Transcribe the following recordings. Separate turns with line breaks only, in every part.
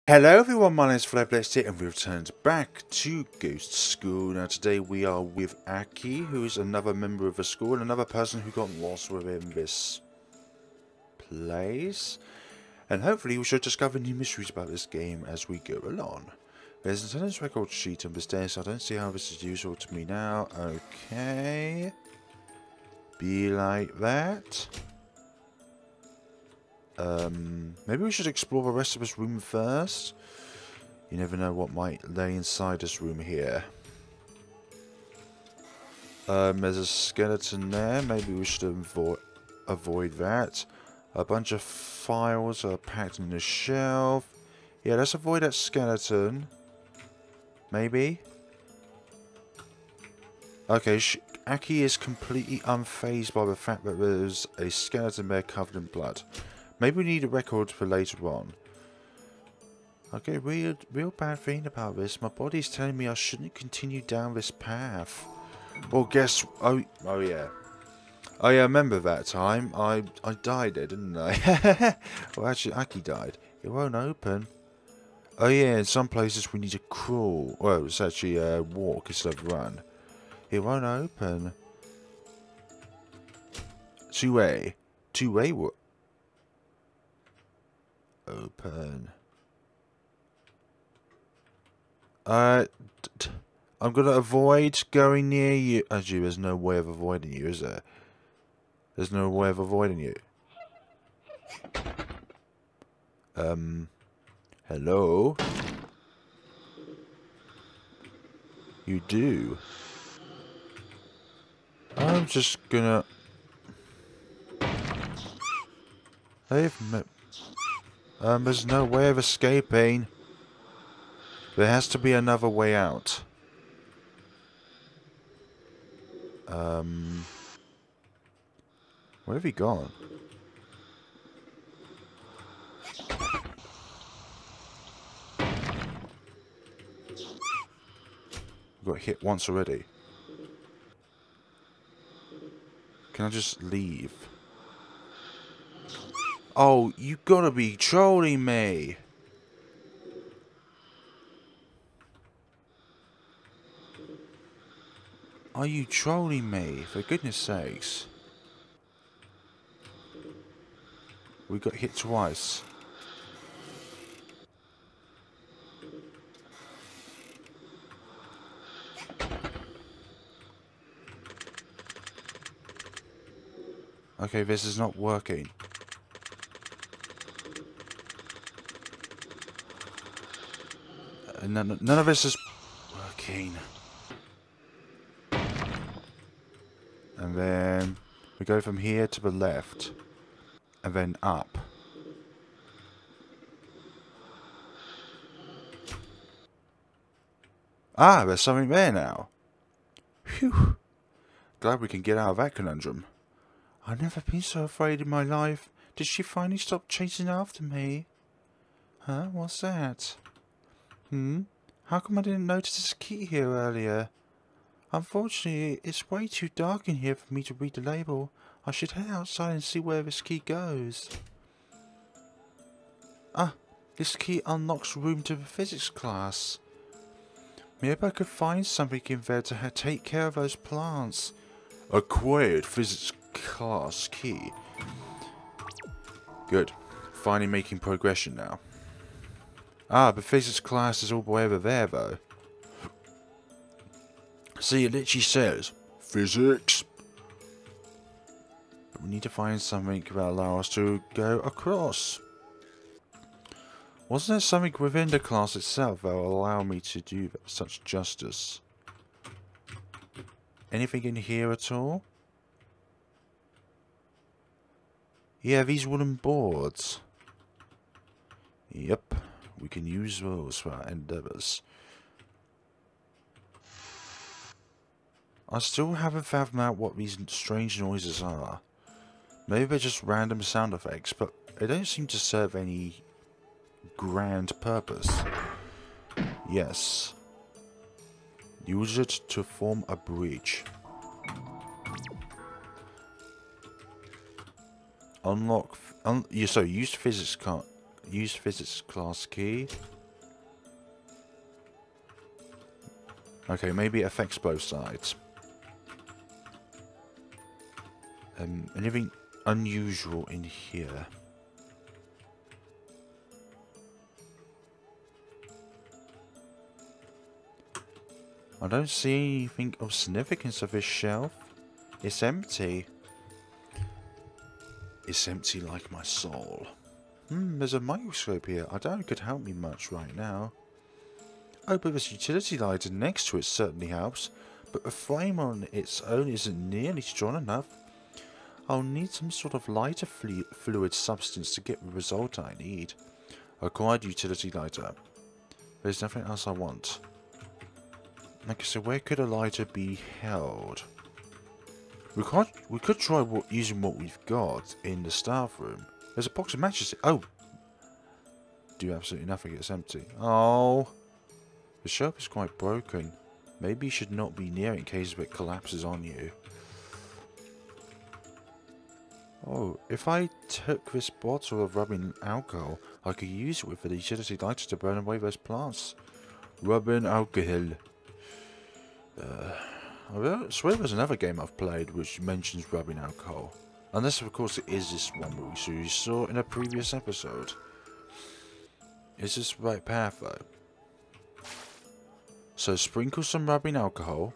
Hello everyone, my name is FlareBlitzed here and we've returned back to Ghost School. Now today we are with A.K.A, who is another member of the school and another person who got lost within this place. And hopefully we should discover new mysteries about this game as we go along. There's an attendance record sheet on this desk, so I don't see how this is useful to me now. Okay. Be like that. Maybe we should explore the rest of this room first. You never know what might lay inside this room here. There's a skeleton there. Maybe we should avoid that. A bunch of files are packed in the shelf. Yeah, let's avoid that skeleton. Maybe. Okay, A.K.A is completely unfazed by the fact that there's a skeleton there covered in blood. Maybe we need a record for later on. Okay, real bad thing about this. My body's telling me I shouldn't continue down this path. Well, guess... Oh yeah. Oh yeah, I remember that time. I died there, didn't I? Well, actually, A.K.A died. It won't open. Oh yeah, in some places we need to crawl. Well, it's actually walk instead of run. It won't open. Two-way. Two-way what? Open. I'm gonna avoid going near you. Actually, there's no way of avoiding you, is there? There's no way of avoiding you. Hello? You do? I'm just gonna... there's no way of escaping. There has to be another way out. Where have you gone? Got hit once already. Can I just leave? Oh, you gotta be trolling me! Are you trolling me? For goodness sakes. We got hit twice. Okay, this is not working. None of this is working. And then we go from here to the left. And then up. Ah, there's something there now. Phew. Glad we can get out of that conundrum. I've never been so afraid in my life. Did she finally stop chasing after me? Huh? What's that? How come I didn't notice this key here earlier? Unfortunately, it's way too dark in here for me to read the label. I should head outside and see where this key goes. Ah, this key unlocks room to the physics class. Maybe I could find something in there to take care of those plants. Acquired physics class key. Good. Finally making progression now. Ah, but physics class is all the way over there though. See, it literally says physics. But we need to find something that will allow us to go across. Wasn't there something within the class itself that will allow me to do such justice? Anything in here at all? Yeah, these wooden boards. Yep, we can use those for our endeavours. I still haven't fathomed out what these strange noises are. Maybe they're just random sound effects, but they don't seem to serve any grand purpose. Yes. Use it to form a bridge. Unlock. Use physics class key. Okay, maybe it affects both sides. Anything unusual in here? I don't see anything of significance of this shelf. It's empty. It's empty like my soul. There's a microscope here. I doubt it could help me much right now. Oh, but this utility lighter next to it certainly helps. But the flame on its own isn't nearly strong enough. I'll need some sort of lighter fluid substance to get the result I need. Acquired utility lighter. There's nothing else I want. Okay, so where could a lighter be held? We could try using what we've got in the staff room. There's a box of matches. Oh! Do absolutely nothing, it's empty. Oh! The shelf is quite broken. Maybe you should not be near it in case it collapses on you. Oh, if I took this bottle of rubbing alcohol, I could use it with the utility lighter to burn away those plants. Rubbing alcohol. I swear there's another game I've played which mentions rubbing alcohol. Unless, of course, it is this one which we saw in a previous episode. Is this the right path, though? So, sprinkle some rubbing alcohol.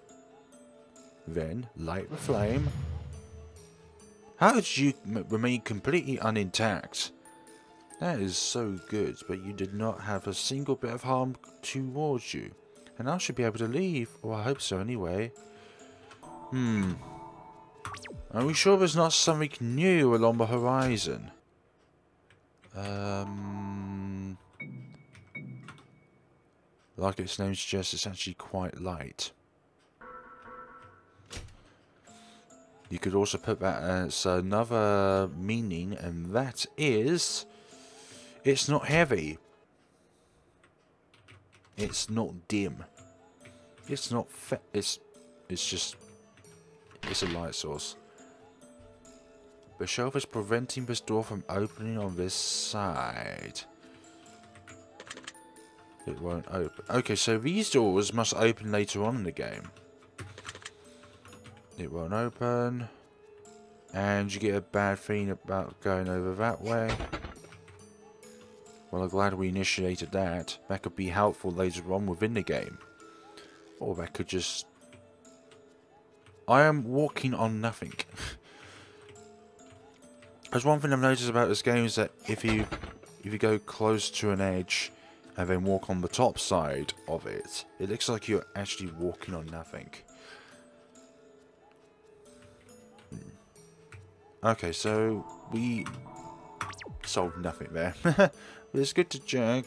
Then, light the flame. How did you remain completely unintact? That is so good, but you did not have a single bit of harm towards you. And I should be able to leave, or I hope so anyway. Are we sure there's not something new along the horizon? Like its name suggests, it's actually quite light. You could also put that as another meaning, and that is... it's not heavy. It's not dim. It's not it's just... it's a light source. The shelf is preventing this door from opening on this side. It won't open. Okay, so these doors must open later on in the game. It won't open. And you get a bad feeling about going over that way. Well, I'm glad we initiated that. That could be helpful later on within the game. Or that could just... I am walking on nothing. There's one thing I've noticed about this game is that if you go close to an edge and then walk on the top side of it, it looks like you're actually walking on nothing. Okay, so we solved nothing there. But it's good to check.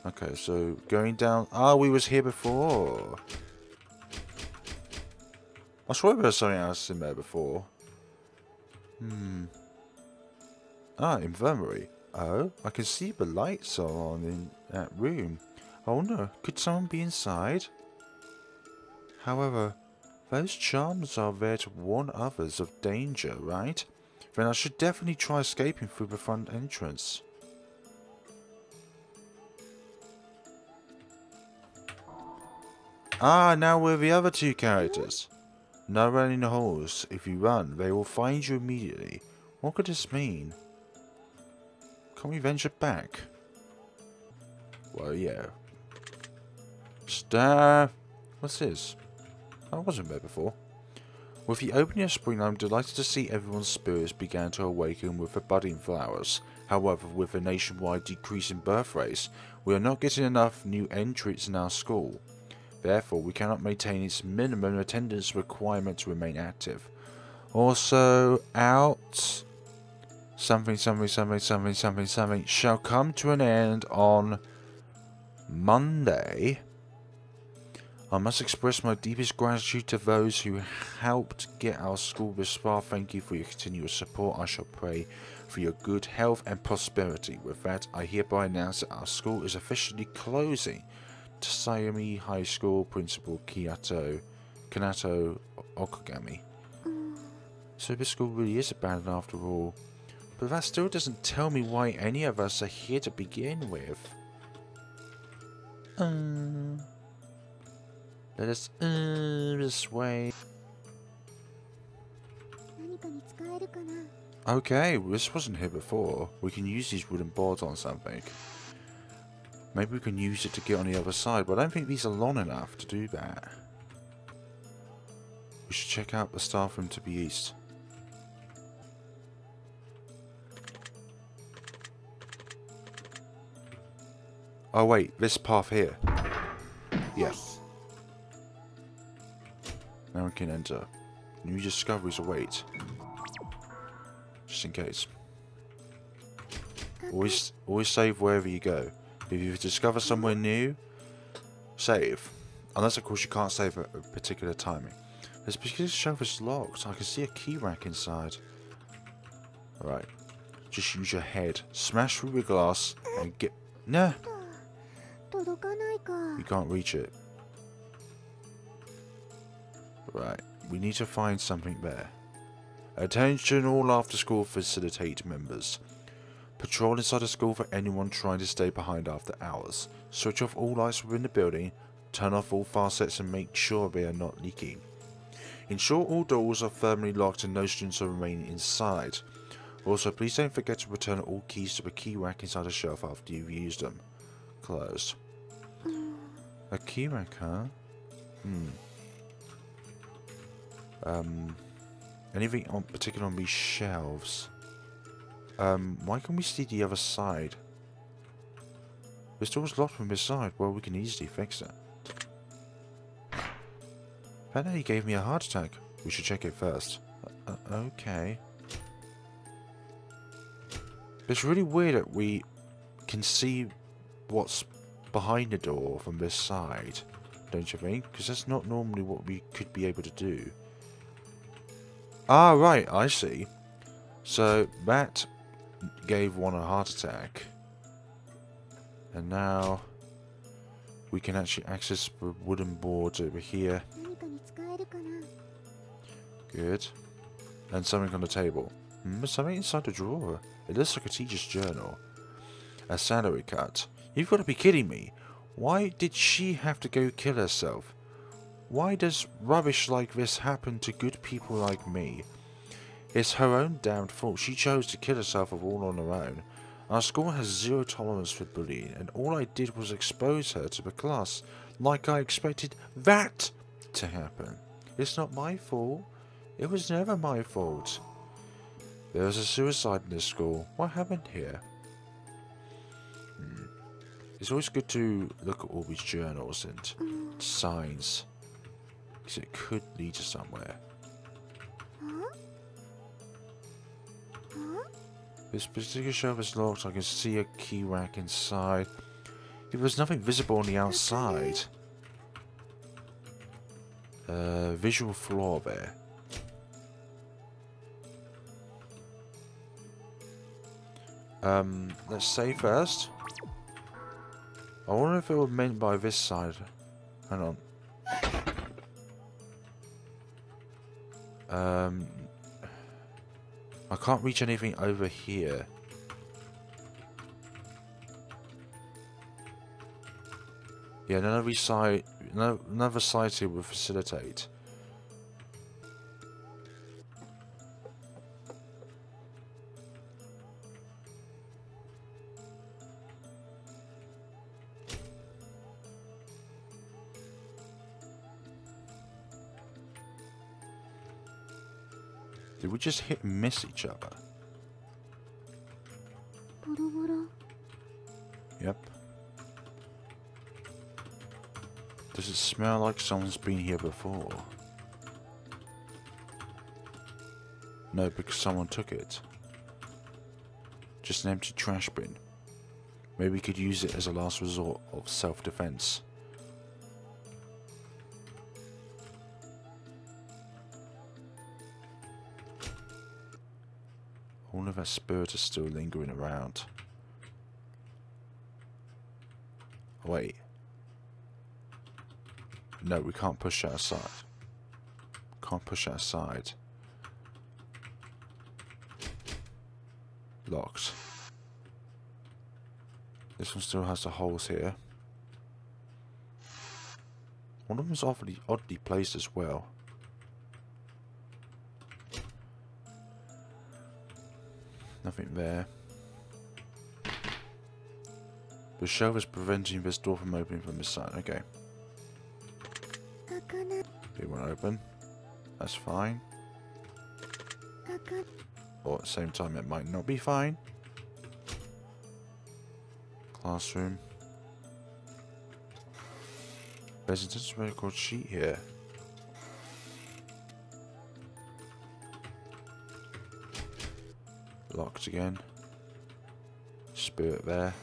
Okay, so going down... ah, we was here before. I swear there was something else in there before. Ah, infirmary. Oh, I can see the lights are on in that room. Oh no, could someone be inside? However, those charms are there to warn others of danger, right? Then I should definitely try escaping through the front entrance. Ah, now we're the other two characters. No running in the halls. If you run, they will find you immediately. What could this mean? Can we venture back? Well, yeah. What's this? I wasn't there before. With the opening of spring, I'm delighted to see everyone's spirits began to awaken with the budding flowers. However, with a nationwide decrease in birth rates, we are not getting enough new entries in our school. Therefore, we cannot maintain its minimum attendance requirement to remain active. Also, something shall come to an end on Monday. I must express my deepest gratitude to those who helped get our school this far. Thank you for your continuous support. I shall pray for your good health and prosperity. With that, I hereby announce that our school is officially closing. Sayumi High School Principal Kanato Okagami. So this school really is abandoned after all. But that still doesn't tell me why any of us are here to begin with. Let us this way. Okay, this wasn't here before. We can use these wooden boards on something. Maybe we can use it to get on the other side, but I don't think these are long enough to do that. We should check out the staff room to the east. Oh wait, this path here. Yes. Now we can enter. New discoveries await. Just in case. Always save wherever you go. If you discover somewhere new, save. Unless of course you can't save at a particular timing. This particular shelf is locked. I can see a key rack inside. Alright. Just use your head. Smash through the glass and get... Nah. You can't reach it. Right. We need to find something there. Attention all after school facilitate members. Patrol inside the school for anyone trying to stay behind after hours. Switch off all lights within the building. Turn off all faucets and make sure they are not leaking. Ensure all doors are firmly locked and no students are remaining inside. Also, please don't forget to return all keys to the key rack inside the shelf after you've used them. Closed. A key rack, huh? Anything on particular on these shelves? Why can't we see the other side? This door's locked from this side. Well, we can easily fix it. That nearly gave me a heart attack. We should check it first. Okay. It's really weird that we can see what's behind the door from this side, don't you think? Because that's not normally what we could be able to do. Ah, right, I see. So, that gave one a heart attack. And now we can actually access the wooden boards over here. Good. And something on the table. Something inside the drawer. It looks like a teacher's journal. A salary cut. You've got to be kidding me. Why did she have to go kill herself? Why does rubbish like this happen to good people like me? It's her own damned fault. She chose to kill herself all on her own. Our school has zero tolerance for bullying, and all I did was expose her to the class, like I expected that to happen. It's not my fault. It was never my fault. There was a suicide in this school. What happened here? It's always good to look at all these journals and signs, because it could lead to somewhere. This particular shelf is locked. I can see a key rack inside. If there's nothing visible on the outside. Visual flaw there. Let's say first. I wonder if it was meant by this side. Hang on. I can't reach anything over here. Yeah, none of these side, none of the sides here will facilitate. Did we just hit and miss each other? Yep. Does it smell like someone's been here before? No, because someone took it. Just an empty trash bin. Maybe we could use it as a last resort of self-defense. I wonder if that spirit is still lingering around. Wait. No, we can't push that aside. Can't push that aside. Locked. This one still has the holes here. One of them's oddly placed as well. Nothing there. The shelf is preventing this door from opening from this side. Okay. It won't open. That's fine. Or at the same time, it might not be fine. Classroom. There's an intensive record sheet here. Locked again. Spirit there.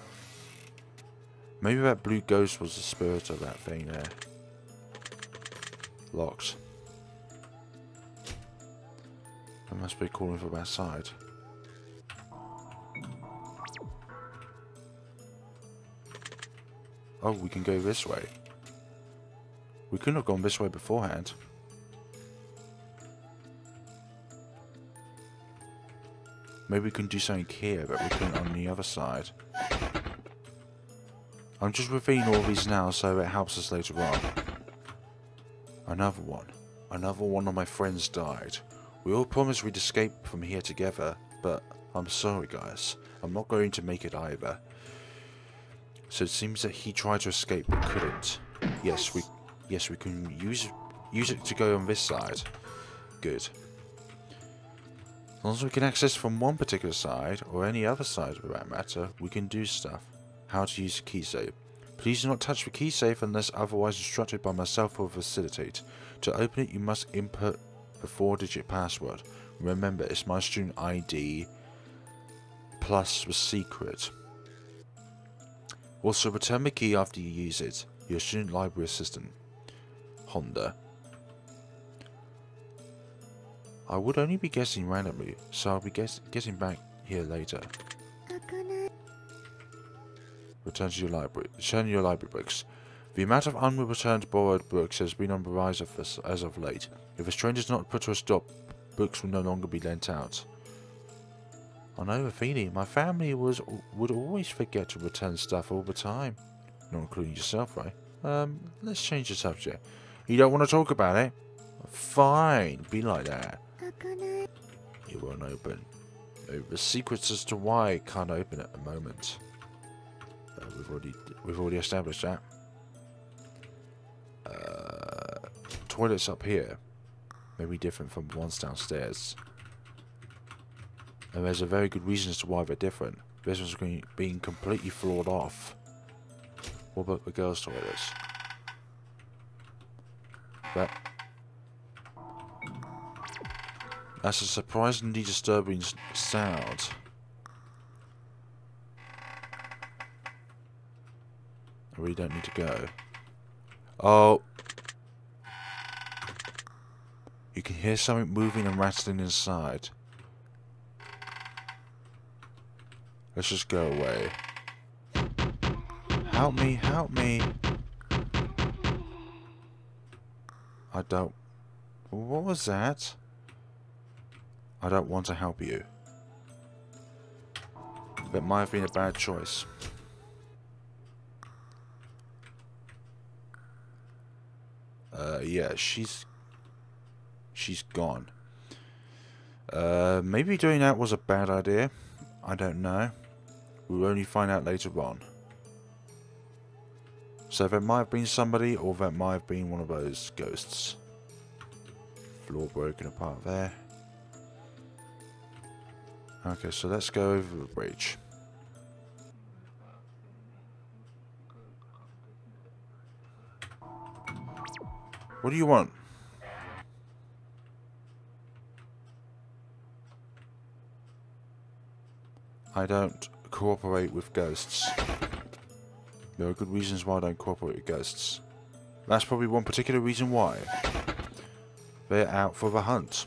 Maybe that blue ghost was the spirit of that thing there. Locked. I must be calling from that side. Oh, we can go this way. We couldn't have gone this way beforehand. Maybe we can do something here, but we couldn't on the other side. I'm just revealing all these now so it helps us later on. Another one. Another one of my friends died. We all promised we'd escape from here together, but I'm sorry guys, I'm not going to make it either. So it seems that he tried to escape but couldn't. Yes, we can use it to go on this side. Good. As long as we can access from one particular side, or any other side for that matter, we can do stuff. How to use the key safe. Please do not touch the key safe unless otherwise instructed by myself or facilitate. To open it, you must input a 4-digit password. Remember, it's my student ID plus the secret. Also, return the key after you use it. Your student library assistant. Honda. I would only be guessing randomly, so I'll be getting back here later. Return to your library. Return your library books. The amount of unreturned borrowed books has been on the rise as of late. If a stranger does not put to a stop, books will no longer be lent out. I know the feeling. My family would always forget to return stuff all the time. Not including yourself, right? Let's change the subject. You don't want to talk about it? Fine, be like that. It won't open. The secrets as to why it can't open at the moment. We've already established that. Toilets up here. Maybe different from the ones downstairs. And there's a very good reason as to why they're different. This one's being completely floored off. What about the girls' toilets? That's a surprisingly disturbing sound. I really don't need to go. Oh. You can hear something moving and rattling inside. Let's just go away. Help me, help me. I don't... What was that? I don't want to help you. That might have been a bad choice. Yeah, she's gone. Maybe doing that was a bad idea. I don't know. We'll only find out later on. So that might have been somebody, or that might have been one of those ghosts. Floor broken apart there. Okay, so let's go over the bridge. What do you want? I don't cooperate with ghosts. There are good reasons why I don't cooperate with ghosts. That's probably one particular reason why. They're out for the hunt.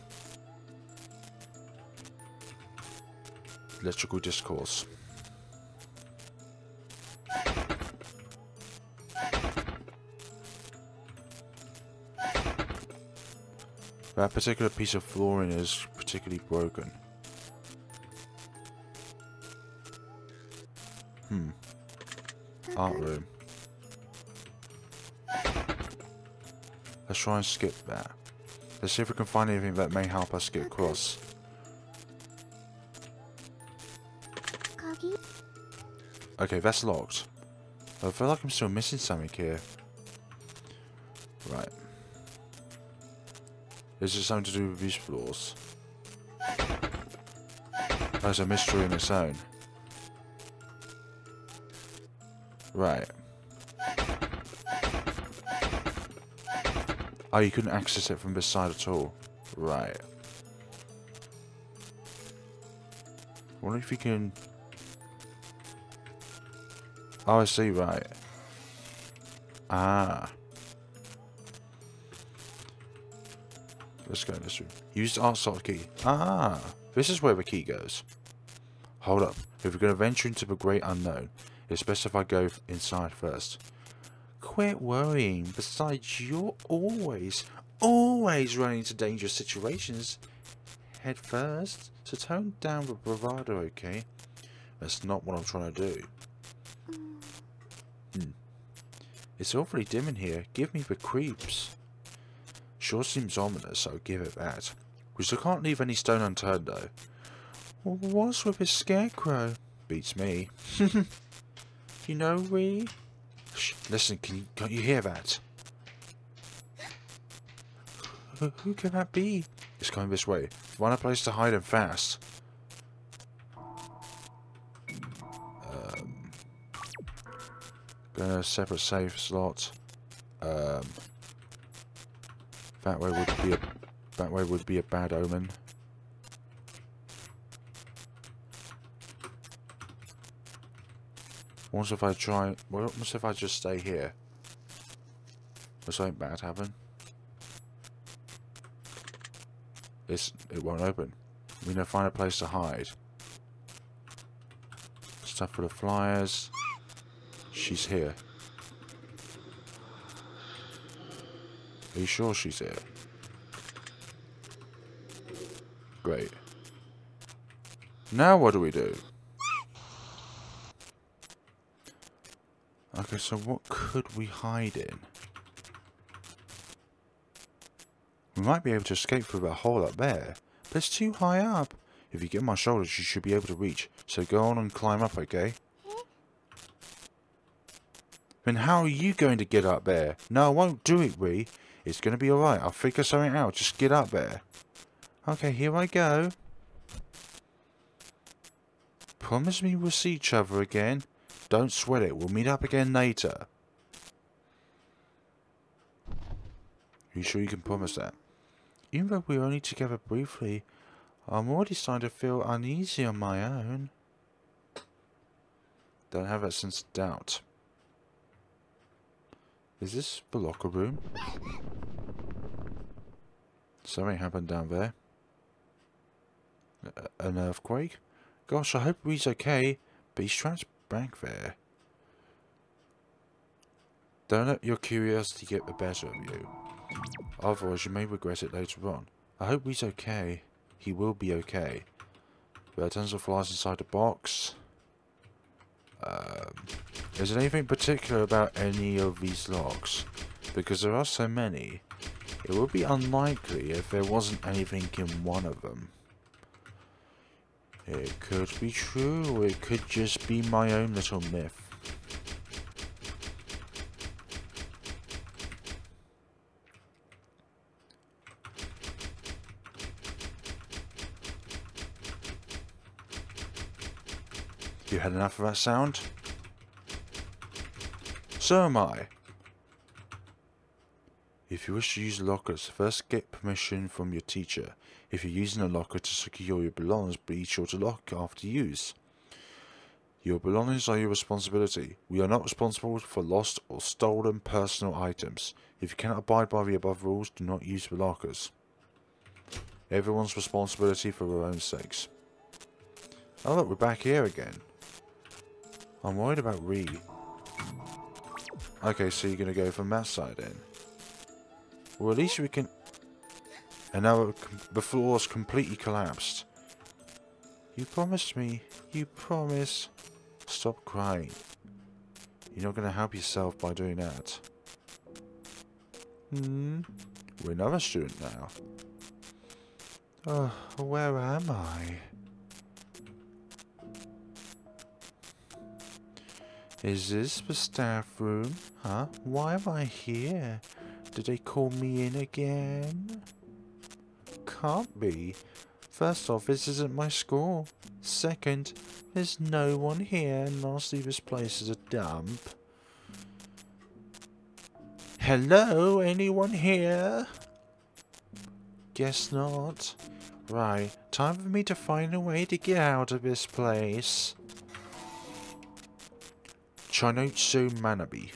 Electrical discourse. That particular piece of flooring is particularly broken. Art room. Let's try and skip that. Let's see if we can find anything that may help us get across. Okay, that's locked. I feel like I'm still missing something here. Right. Is it something to do with these floors? That's a mystery in its own. Right. Oh, you couldn't access it from this side at all. Right. I wonder if you can... Oh, I see, right. Ah. Let's go in this room. Use the art slot key. Ah. This is where the key goes. Hold up. If we're going to venture into the great unknown, it's best if I go inside first. Quit worrying. Besides, you're always running into dangerous situations head first. So tone down the bravado, okay? That's not what I'm trying to do. It's awfully dim in here. Give me the creeps. Sure seems ominous, I'll give it that. We still can't leave any stone unturned, though. Well, what's with his scarecrow? Beats me. You know, Ree? Shh, listen, can't you hear that? Who can that be? It's coming this way. Find a place to hide and fast. Gonna separate safe slot. That way would be a bad omen. What if I try? What if I just stay here? Will something bad happen? It won't open. We need to find a place to hide. Stuff for the flyers. She's here. Are you sure she's here? Great. Now what do we do? Okay, so what could we hide in? We might be able to escape through that hole up there, but it's too high up. If you get on my shoulders, you should be able to reach. So go on and climb up, okay? Then how are you going to get up there? No, I won't do it, Ree. It's going to be alright. I'll figure something out. Just get up there. Okay, here I go. Promise me we'll see each other again. Don't sweat it. We'll meet up again later. Are you sure you can promise that? Even though we're only together briefly, I'm already starting to feel uneasy on my own. Don't have that sense of doubt. Is this the locker room? Something happened down there. An earthquake? Gosh, I hope he's okay, but he's trapped back there. Don't let your curiosity get the better of you. Otherwise, you may regret it later on. I hope he's okay. He will be okay. There are tons of flies inside the box. Is there anything particular about any of these locks? Because there are so many, it would be unlikely if there wasn't anything in one of them. It could be true, or it could just be my own little myth. You had enough of that sound? So am I. If you wish to use lockers, first get permission from your teacher. If you're using a locker to secure your belongings, be sure to lock after use. Your belongings are your responsibility. We are not responsible for lost or stolen personal items. If you cannot abide by the above rules, do not use the lockers. Everyone's responsibility for their own sakes. Oh look, we're back here again. I'm worried about Ree. Okay, so you're going to go from that side in. Well, at least we can... And now the floor's completely collapsed. You promised me. You promised. Stop crying. You're not going to help yourself by doing that. We're another student now. Oh, where am I? Is this the staff room? Huh? Why am I here? Did they call me in again? Can't be. First off, this isn't my school. Second, there's no one here, and lastly, this place is a dump. Hello? Anyone here? Guess not. Right, time for me to find a way to get out of this place. Chinotsu Manabe.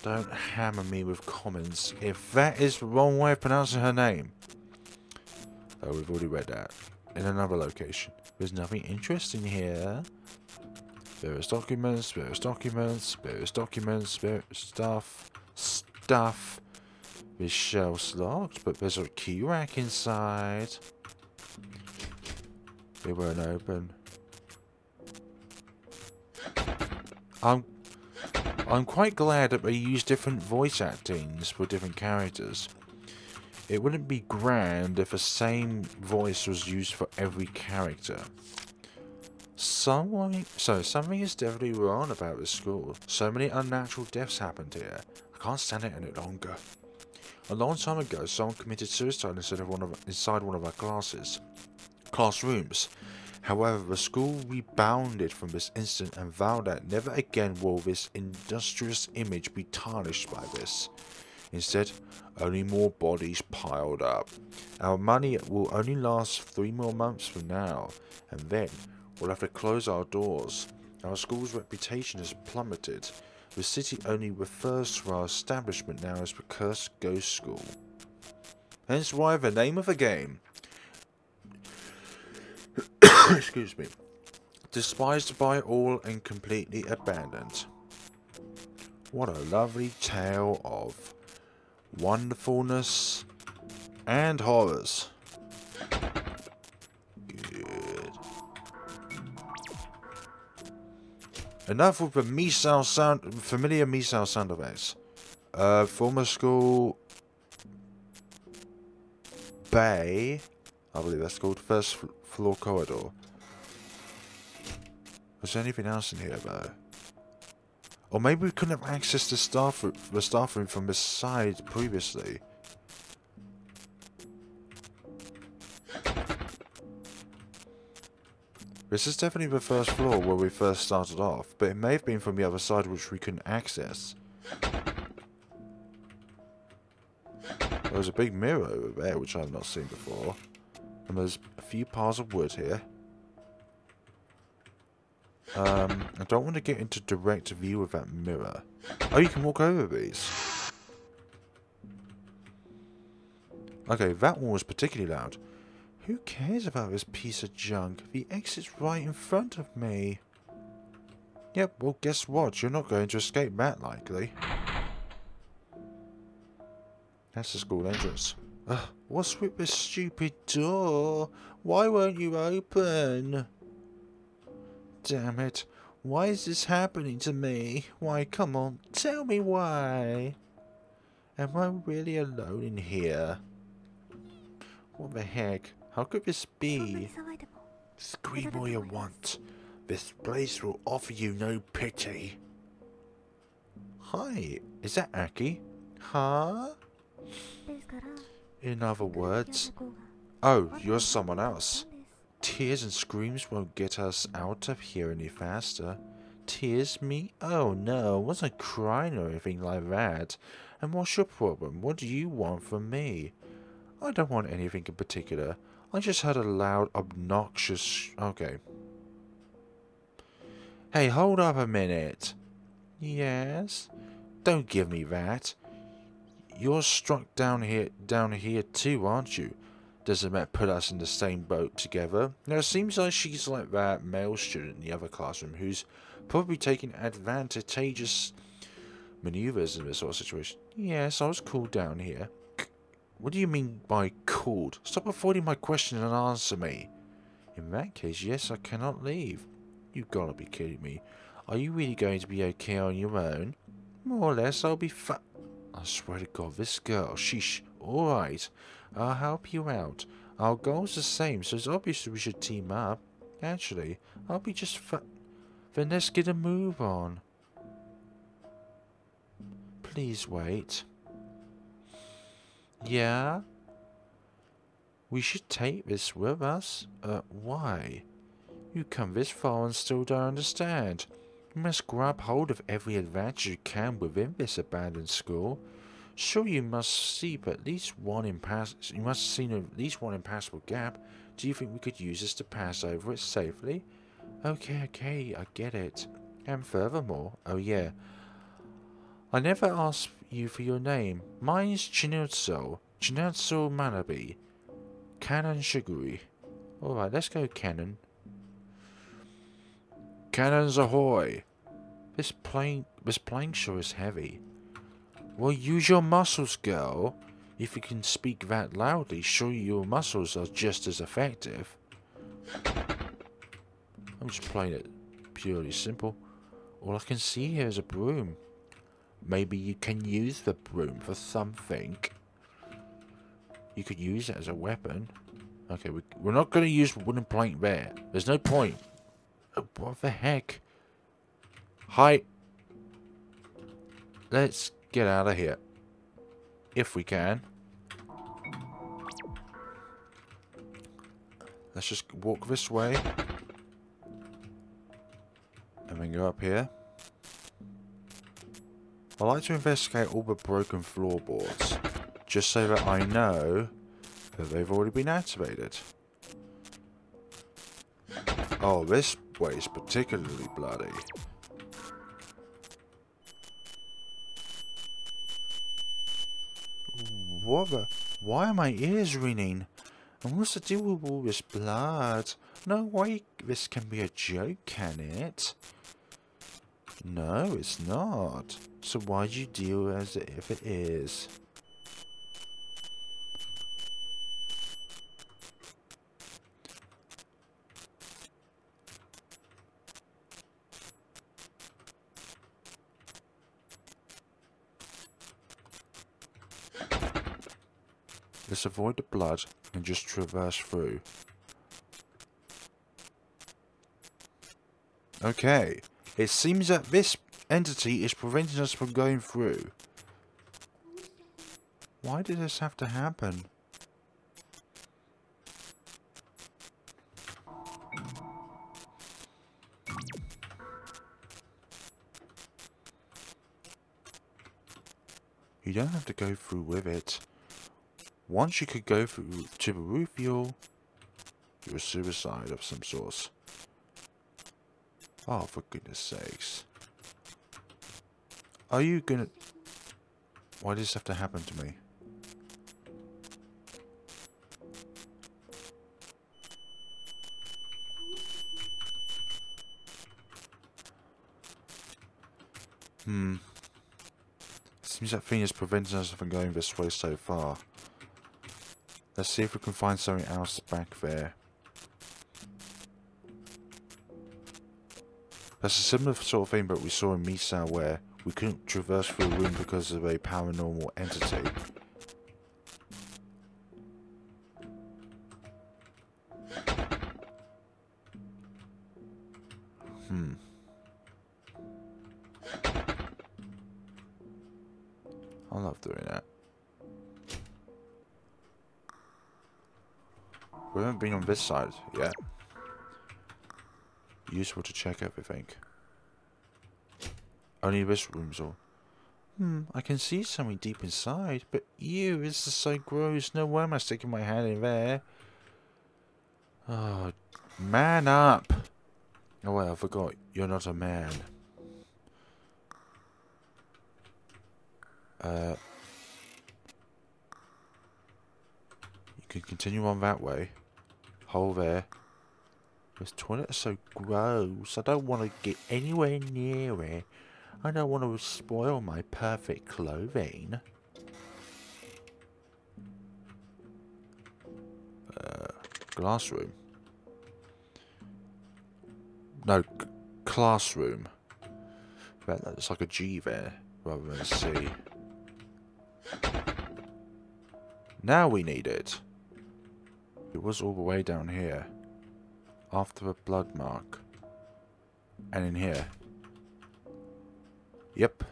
Don't hammer me with comments if that is the wrong way of pronouncing her name. Oh, we've already read that. In another location. There's nothing interesting here. Various documents, various documents, various documents, various stuff. This shelf's locked, but there's a key rack inside. They weren't open. I'm quite glad that they use different voice actings for different characters. It wouldn't be grand if the same voice was used for every character. Something is definitely wrong about this school. So many unnatural deaths happened here. I can't stand it any longer. A long time ago, someone committed suicide inside one of our classrooms. However, the school rebounded from this incident and vowed that never again will this industrious image be tarnished by this. Instead, only more bodies piled up. Our money will only last 3 more months from now, and then we'll have to close our doors. Our school's reputation has plummeted. The city only refers to our establishment now as the Cursed Ghost School. Hence why the name of the game. Excuse me. Despised by all and completely abandoned. What a lovely tale of wonderfulness and horrors. Good. Enough with the familiar Misao sound effects. Former school Bay, I believe that's called, first floor corridor. Was there anything else in here though? Or maybe we couldn't have accessed the staff room from this side previously. This is definitely the first floor where we first started off, but it may have been from the other side which we couldn't access. There was a big mirror over there which I have not seen before. And there's a few piles of wood here. I don't want to get into direct view of that mirror. Oh, you can walk over these. Okay, that one was particularly loud. Who cares about this piece of junk? The exit's right in front of me. Yep, well guess what? You're not going to escape that likely. That's the school entrance. Ugh, what's with this stupid door? Why won't you open? Damn it. Why is this happening to me? Why, come on, tell me why. Am I really alone in here? What the heck? How could this be? Scream all you want. This place will offer you no pity. Hi, is that Aki? Huh? In other words, oh, you're someone else. Tears and screams won't get us out of here any faster. Tears, me? Oh no, I wasn't crying or anything like that. And what's your problem? What do you want from me? I don't want anything in particular. I just heard a loud, obnoxious... Okay. Hey, hold up a minute. Yes? Don't give me that. You're struck down here too, aren't you? Doesn't that put us in the same boat together? Now, it seems like she's like that male student in the other classroom who's probably taking advantageous maneuvers in this sort of situation. Yes, I was called down here. What do you mean by called? Stop avoiding my question and answer me. In that case, yes, I cannot leave. You've got to be kidding me. Are you really going to be okay on your own? More or less, I'll be I swear to God, this girl, sheesh. Alright, I'll help you out. Our goal's the same, so it's obvious we should team up. Actually, I'll be just then let's get a move on. Please wait. Yeah? We should take this with us. Why? You come this far and still don't understand. You must grab hold of every advantage you can within this abandoned school. Sure, you must see at least one impassable gap. Do you think we could use this to pass over it safely? Okay, I get it. And furthermore, oh yeah, I never asked you for your name. Mine's Chinutsu Manabe. Cannon Shiguri. Alright, let's go Cannon. Cannons ahoy! This plank sure is heavy. Well, use your muscles, girl. If you can speak that loudly, surely your muscles are just as effective. I'm just playing it purely simple. All I can see here is a broom. Maybe you can use the broom for something. You could use it as a weapon. Okay, we're not going to use the wooden plank there. There's no point. What the heck? Hi. Let's get out of here. If we can. Let's just walk this way. And then go up here. I like to investigate all the broken floorboards. Just so that I know that they've already been activated. Oh, this way is particularly bloody. What the? Why are my ears ringing? And what's the deal with all this blood? No way this can be a joke, can it? No, it's not. So why'd you deal as if it is? Let's avoid the blood and just traverse through. Okay, it seems that this entity is preventing us from going through. Why did this have to happen? You don't have to go through with it. Once you could go through to the roof, you're a suicide of some sort. Oh, for goodness sakes. Are you gonna... Why does this have to happen to me? Seems that thing is preventing us from going this way so far. Let's see if we can find something else back there. That's a similar sort of thing that we saw in Misa, where we couldn't traverse through a room because of a paranormal entity. I love doing that. We haven't been on this side yet. Useful to check everything. Only this room's all. I can see something deep inside, but ew, this is so gross. No way am I sticking my hand in there. Oh, man up. Oh wait, I forgot. You're not a man. You can continue on that way. Hole there. This toilet is so gross. I don't want to get anywhere near it. I don't want to spoil my perfect clothing. Glassroom. No, classroom. That looks like a G there rather than a C. Now we need it. It was all the way down here. After a blood mark. And in here. Yep.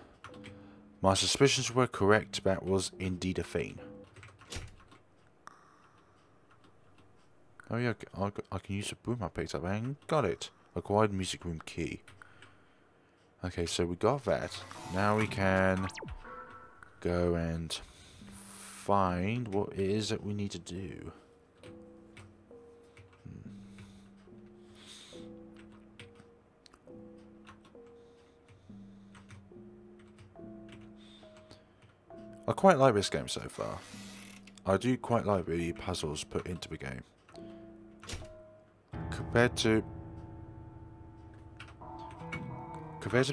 My suspicions were correct. That was indeed a fiend. Oh yeah, I can use the broom I picked up and got it. Acquired music room key. Okay, so we got that. Now we can go and find what it is that we need to do. I quite like this game so far. I do quite like the puzzles put into the game. Compared to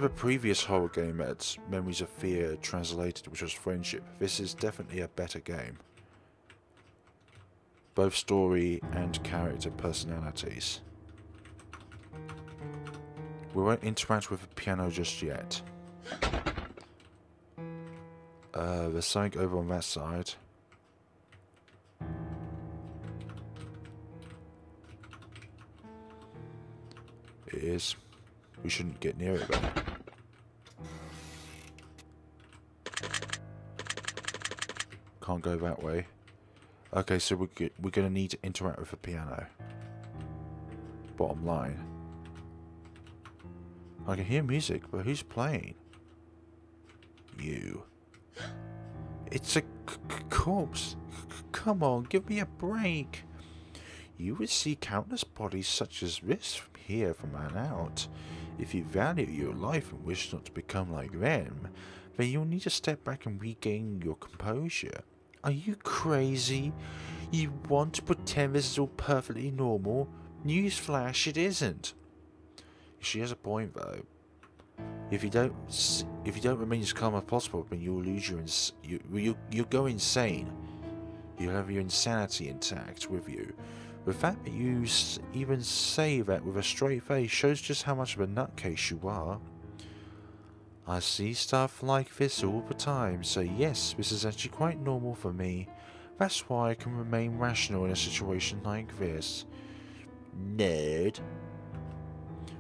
the previous horror game that's Memories of Fear translated, which was Friendship, this is definitely a better game. Both story and character personalities. We won't interact with the piano just yet. There's something over on that side. It is. We shouldn't get near it though. Can't go that way. Okay, so we're going to need to interact with the piano. Bottom line. I can hear music, but who's playing? You. It's a corpse. Come on, give me a break. You would see countless bodies such as this from here from on out. If you value your life and wish not to become like them, then you'll need to step back and regain your composure. Are you crazy? You want to pretend this is all perfectly normal? Newsflash, it isn't. She has a point though. If you don't remain as calm as possible, then you'll lose you'll go insane. You'll have your insanity intact with you. The fact that you even say that with a straight face shows just how much of a nutcase you are. I see stuff like this all the time, so yes, this is actually quite normal for me. That's why I can remain rational in a situation like this. Nerd.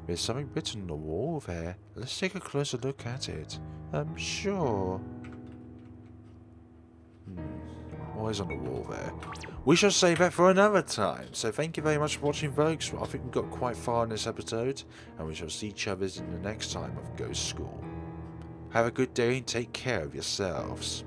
There's something written on the wall there. Let's take a closer look at it. Sure. What is on the wall there? We shall save that for another time. So thank you very much for watching, folks. I think we got quite far in this episode, and we shall see each other in the next time of Ghost School. Have a good day and take care of yourselves.